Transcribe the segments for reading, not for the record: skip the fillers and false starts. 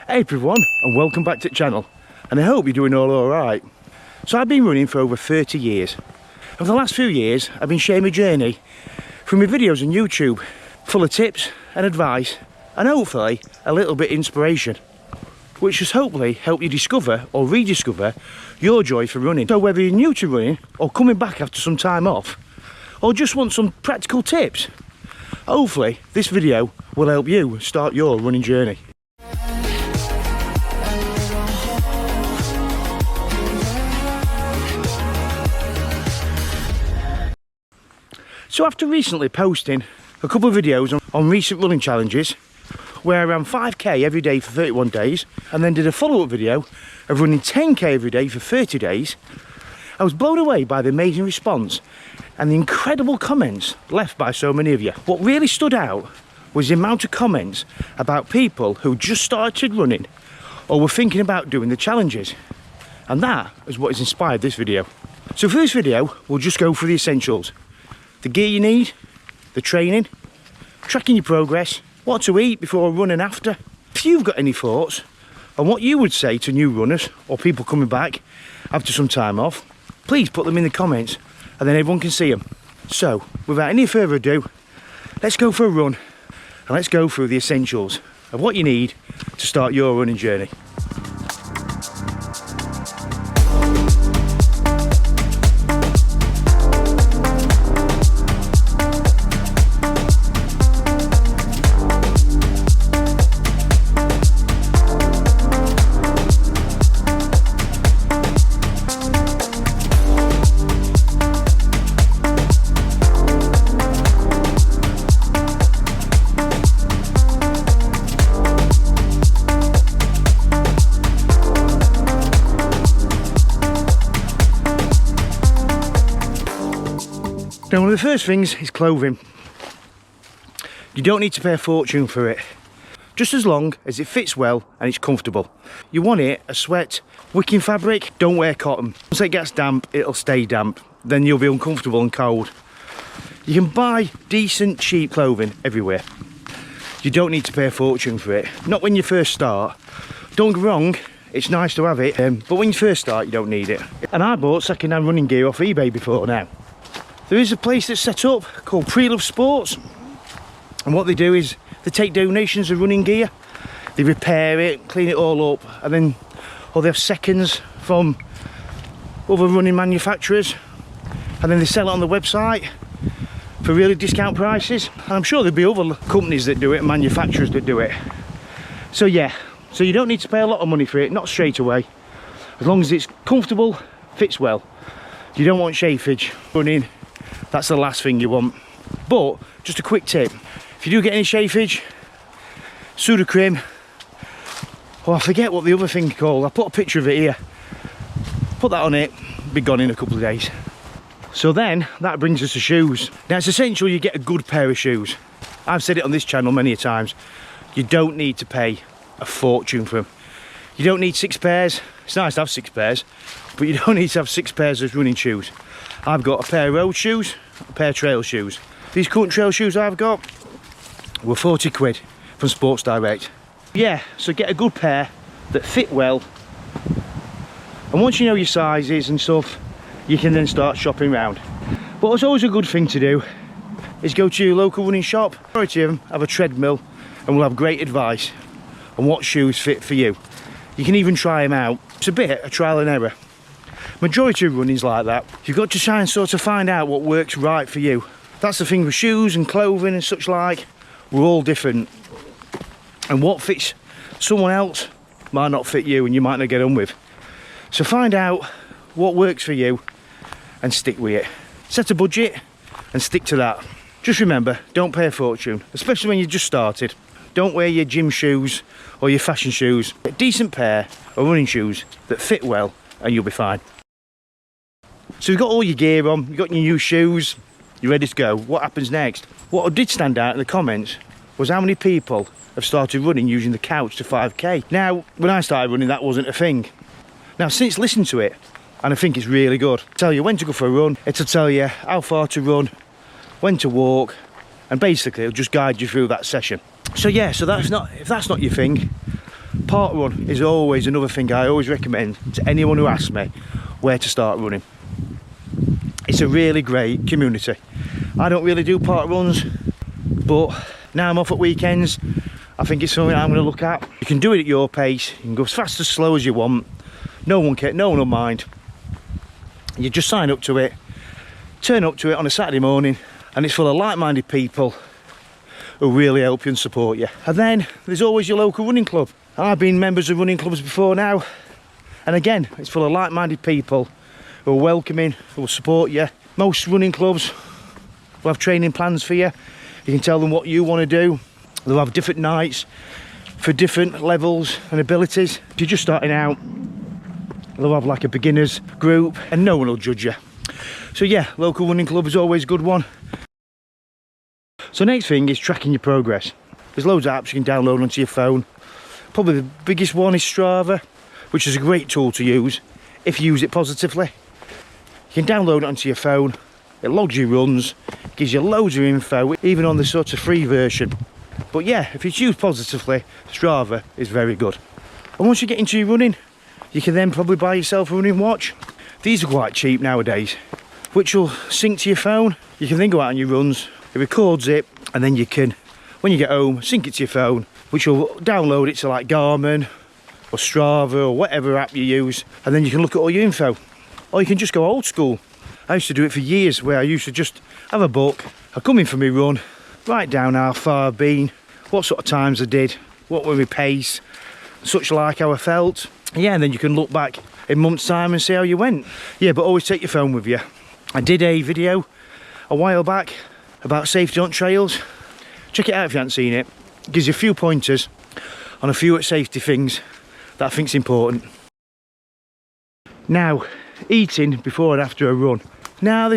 Hey everyone, and welcome back to the channel, and I hope you're doing all alright. So I've been running for over 30 years. Over the last few years I've been sharing my journey through my videos on YouTube, full of tips and advice and hopefully a little bit of inspiration, which has hopefully help you discover or rediscover your joy for running. So whether you're new to running or coming back after some time off, or just want some practical tips, hopefully this video will help you start your running journey. So after recently posting a couple of videos on recent running challenges where I ran 5k every day for 31 days and then did a follow-up video of running 10k every day for 30 days, I was blown away by the amazing response and the incredible comments left by so many of you. What really stood out was the amount of comments about people who just started running or were thinking about doing the challenges, and that is what has inspired this video. So for this video we'll just go through the essentials: the gear you need, the training, tracking your progress, what to eat before a run and after. If you've got any thoughts on what you would say to new runners or people coming back after some time off, please put them in the comments and then everyone can see them. So without any further ado, let's go for a run and let's go through the essentials of what you need to start your running journey. Now, one of the first things is clothing. You don't need to pay a fortune for it, just as long as it fits well and it's comfortable. You want it a sweat wicking fabric. Don't wear cotton. Once it gets damp, it'll stay damp. Then you'll be uncomfortable and cold. You can buy decent, cheap clothing everywhere. You don't need to pay a fortune for it. Not when you first start. Don't get me wrong, it's nice to have it, but when you first start, you don't need it. And I bought second-hand running gear off eBay before now. There is a place that's set up called Pre-Love Sports, and what they do is they take donations of running gear, they repair it, clean it all up, and then they have seconds from other running manufacturers, and then they sell it on the website for really discount prices. And I'm sure there'll be other companies that do it and manufacturers that do it. So yeah, so you don't need to pay a lot of money for it, not straight away, as long as it's comfortable, fits well. You don't want chafage running. That's the last thing you want. But just a quick tip: if you do get any chafage, Sudocrem, I forget what the other thing called, I put a picture of it here, put that on it, be gone in a couple of days. So then that brings us to shoes. Now it's essential you get a good pair of shoes. I've said it on this channel many a times, you don't need to pay a fortune for them. You don't need 6 pairs. It's nice to have 6 pairs, but you don't need to have 6 pairs of running shoes. I've got a pair of road shoes, a pair of trail shoes. These current trail shoes I've got were 40 quid from Sports Direct. Yeah, so get a good pair that fit well, and once you know your sizes and stuff, you can then start shopping around. But what's always a good thing to do is go to your local running shop. Majority of them have a treadmill and will have great advice on what shoes fit for you. You can even try them out. It's a bit a trial and error. Majority of running's like that. You've got to try and sort of find out what works right for you. That's the thing with shoes and clothing and such like. We're all different, and what fits someone else might not fit you and you might not get on with. So find out what works for you and stick with it. Set a budget and stick to that. Just remember, don't pay a fortune, especially when you just started. Don't wear your gym shoes or your fashion shoes. Get a decent pair of running shoes that fit well and you'll be fine. So you've got all your gear on, you've got your new shoes, you're ready to go. What happens next? What did stand out in the comments was how many people have started running using the couch to 5k. Now, when I started running, that wasn't a thing. Now, since listening to it, and I think it's really good. It'll tell you when to go for a run, it'll tell you how far to run, when to walk, and basically it'll just guide you through that session. So yeah, so if that's not your thing, Park run is always another thing I always recommend to anyone who asks me where to start running. It's a really great community. I don't really do park runs, but now I'm off at weekends, I think it's something I'm going to look at. You can do it at your pace, you can go as fast as slow as you want, no one will mind. You just sign up to it, turn up to it on a Saturday morning, and it's full of like-minded people who really help you and support you. And then there's always your local running club. I've been members of running clubs before now, and again, it's full of like-minded people who are welcoming, who will support you. Most running clubs will have training plans for you. You can tell them what you want to do. They'll have different nights for different levels and abilities. If you're just starting out, they'll have like a beginners group and no one will judge you. So yeah, local running club is always a good one. So next thing is tracking your progress. There's loads of apps you can download onto your phone. Probably the biggest one is Strava, which is a great tool to use if you use it positively. You can download it onto your phone, it logs your runs, gives you loads of info, even on the sort of free version. But yeah, if it's used positively, Strava is very good. And once you get into your running, you can then probably buy yourself a running watch. These are quite cheap nowadays, which will sync to your phone. You can then go out on your runs, it records it, and then you can, when you get home, sync it to your phone, which will download it to like Garmin or Strava or whatever app you use, and then you can look at all your info. Or you can just go old school. I used to do it for years, where I used to just have a book, I'd come in for my run, write down how far I've been, what sort of times I did, what were my pace, such like how I felt. Yeah, and then you can look back in months' time and see how you went. Yeah, but always take your phone with you. I did a video a while back about safety on trails. Check it out if you haven't seen it. It gives you a few pointers on a few safety things that I think's important. Now, eating before and after a run. Now,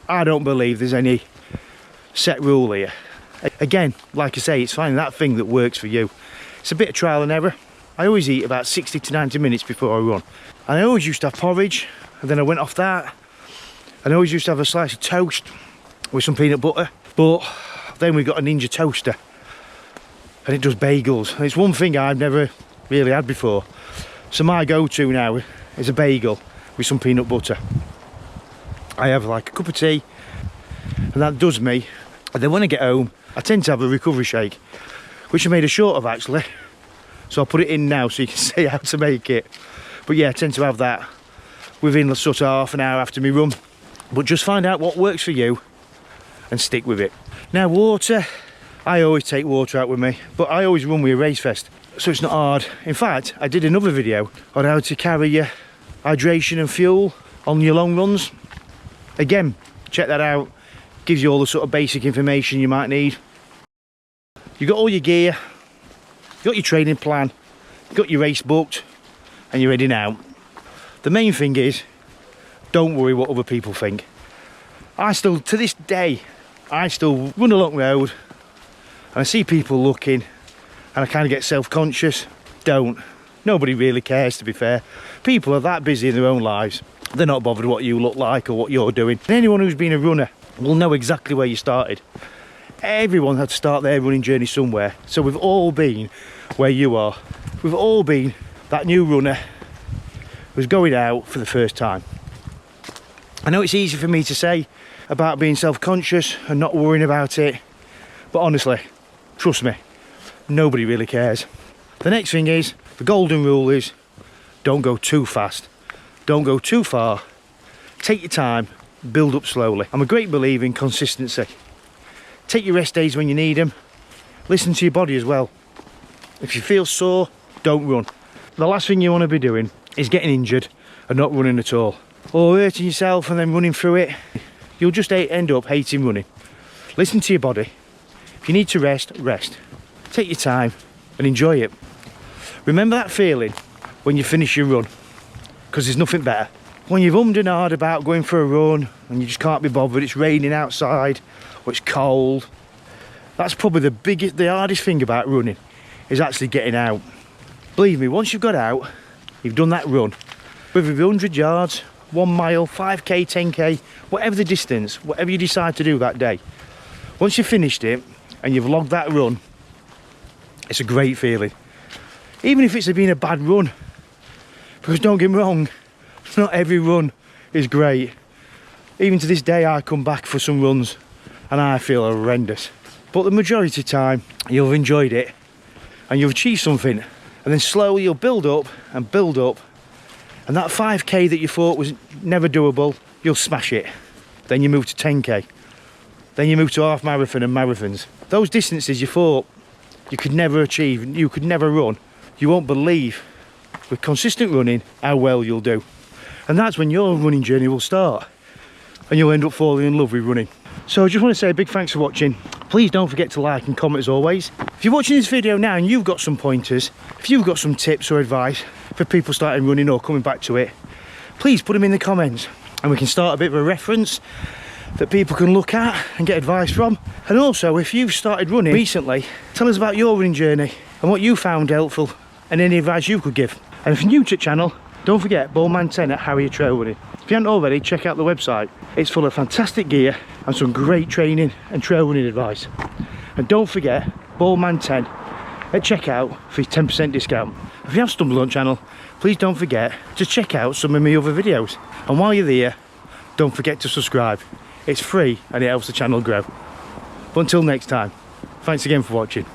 I don't believe there's any set rule here. Again, like I say, it's finding that thing that works for you. It's a bit of trial and error. I always eat about 60 to 90 minutes before I run. And I always used to have porridge, and then I went off that. And I always used to have a slice of toast with some peanut butter. But then we got a Ninja toaster, and it does bagels. And it's one thing I've never really had before. So my go-to now is a bagel with some peanut butter. I have like a cup of tea, and that does me. And then when I get home, I tend to have a recovery shake, which I made a short of actually. So I'll put it in now so you can see how to make it. But yeah, I tend to have that within sort of half an hour after my run. But just find out what works for you and stick with it. Now water, I always take water out with me, but I always run with a race vest, so it's not hard. In fact, I did another video on how to carry your hydration and fuel on your long runs. Again, check that out. Gives you all the sort of basic information you might need. You got all your gear, you got your training plan, you got your race booked, and you're ready now. The main thing is, don't worry what other people think. I still, to this day, I still run along the road and I see people looking and I kind of get self-conscious. Don't. Nobody really cares, to be fair. People are that busy in their own lives. They're not bothered what you look like or what you're doing. And anyone who's been a runner will know exactly where you started. Everyone had to start their running journey somewhere. So we've all been where you are. We've all been that new runner who's going out for the first time. I know it's easy for me to say about being self-conscious and not worrying about it, but honestly, trust me, nobody really cares. The next thing is, the golden rule is, don't go too fast, don't go too far, take your time, build up slowly. I'm a great believer in consistency. Take your rest days when you need them, listen to your body as well. If you feel sore, don't run. The last thing you want to be doing is getting injured and not running at all, or hurting yourself and then running through it. You'll just end up hating running. Listen to your body. If you need to rest, rest. Take your time and enjoy it. Remember that feeling when you finish your run, because there's nothing better. When you've ummed and ahed about going for a run and you just can't be bothered, it's raining outside or it's cold. That's probably the hardest thing about running, is actually getting out. Believe me, once you've got out, you've done that run, whether it be 100 yards, 1 mile, 5k, 10k, whatever the distance, whatever you decide to do that day. Once you've finished it and you've logged that run, it's a great feeling. even if it's been a bad run. Because don't get me wrong, not every run is great. Even to this day I come back for some runs and I feel horrendous. But the majority of the time you've enjoyed it and you've achieved something, and then slowly you'll build up and build up, and that 5k that you thought was never doable, you'll smash it. Then you move to 10k, then you move to half marathon and marathons. Those distances you thought you could never achieve, you could never run, you won't believe with consistent running how well you'll do. And that's when your running journey will start, and you'll end up falling in love with running. So I just want to say a big thanks for watching. Please don't forget to like and comment as always. If you're watching this video now and you've got some pointers, if you've got some tips or advice for people starting running or coming back to it, please put them in the comments and we can start a bit of a reference that people can look at and get advice from. And also, if you've started running recently, tell us about your running journey and what you found helpful and any advice you could give. And if you're new to the channel, don't forget Boldman 10 at Harrier Trail Running. If you haven't already, check out the website. It's full of fantastic gear and some great training and trail running advice. And don't forget Boldman 10 at checkout for your 10% discount. If you have stumbled on the channel, please don't forget to check out some of my other videos. And while you're there, don't forget to subscribe. It's free and it helps the channel grow. But until next time, thanks again for watching.